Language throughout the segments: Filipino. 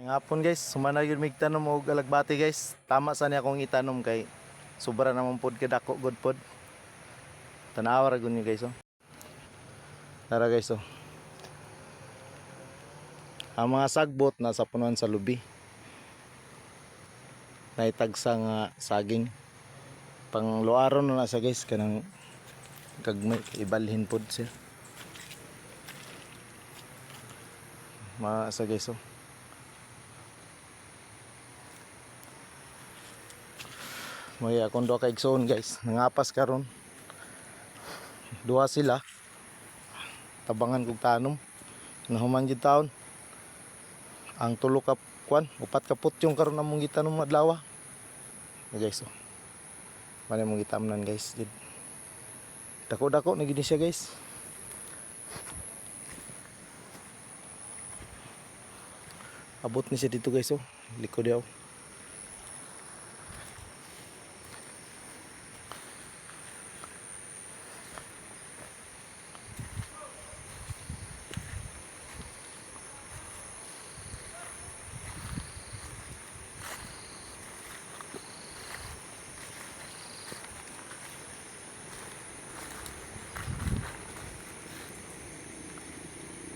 Ngapon guys, sumana gyud mig tanom og alagbati guys. Tama sa niya akong itanom kay sobra naman pod kadako good pod. Tanawa ra gud niyo guys oh. Tara guys oh. Ang mga sagbot nasa punuan sa lubi. Naitagsa nga saging. Pang luaron na sa guys kanang kagmay ibalhin pod siya. Sa guys oh. May akong doa ka igsoon guys, nangapas karon. Duha sila. Tabangan kog tanom. Nahuman jud taon. Ang tulo ka kwan, upat ka putyong karon among gitanom adlaw. Guys oh. Mali mong gitamnan guys. Dako-dako na gid siya guys. Abot ni siya dito guys oh. Likod daw.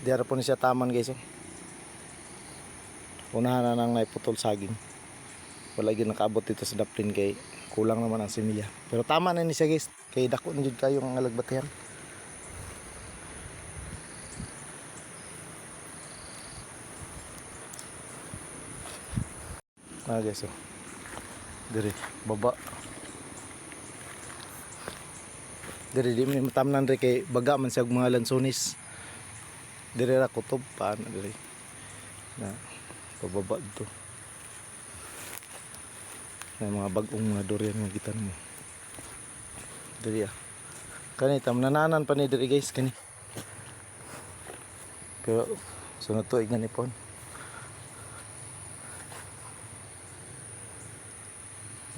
Diara po ni siya taman guys oh. Unahan na nang naiputol saging. Wala gyud nakaabot dito sa daplin kay kulang naman ang similya. Pero tama na ni siya guys. Kay dako na jud kayo ang alagbatihan. Guys oh. Diri baba. Diri di man matamnan ri kay baga man siya og mga lansones. Diri ra kutob paano diri. Na pababa dito. May mga bagong mga durian nga gitan mo. Diri ah. Kani tamnananan pa ni diri guys kani. Pero sunod tuig na ni pon.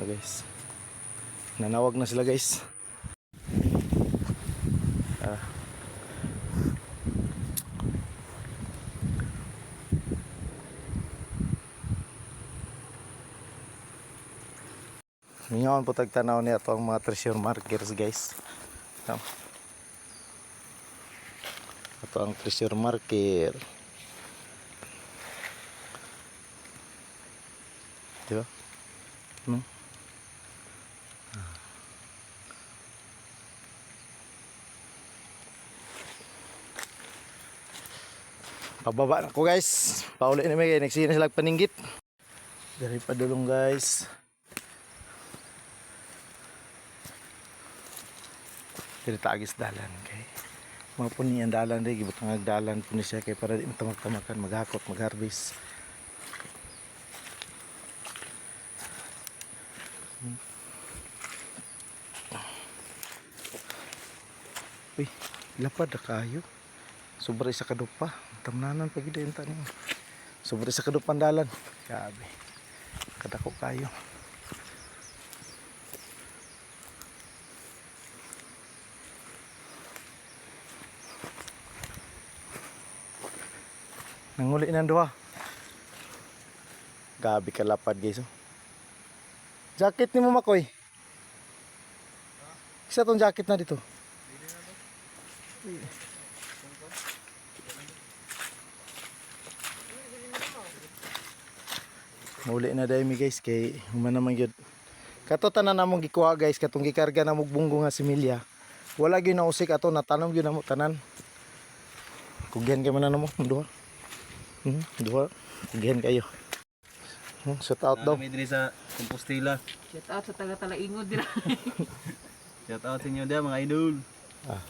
Guys. Nanawag na sila guys. Ngayon po tagtanaw niya ito ang mga treasure markers guys. Ito ang treasure marker. Diba? Pababa na ko guys. Pauli na may nagsina sila paninggit. Dari padulong guys. Diri tagis dalan kay mga puni ang dalan rin gibutang agdalan puni siya kay para di matamag-tamakan maghakot mag-harvest. Uy, lapad na kayo. Sobra isa kadupa. Tamnanan pag gid ta nimo. Sobra isa kadupan dalan. Grabe. Kadako kayo. Nanguli ng duha. Gabi ka lapad guys oh. Jacket ni mo makoy. Isa tong jacket na dito. Muli na dai mi guys kay human naman gyud. Kato tanan namong gikuha guys katong gikarga na mog bunggo nga similya. Wala gyud na usik ato natanom gyud namo tanan. Kugyan kay man namo duha. Duha. Kugyan kayo. Shout out daw. May diri sa Compostela. Shout out sa taga-Talaingod dira. Shout out sa inyo dia mga idol. Ah.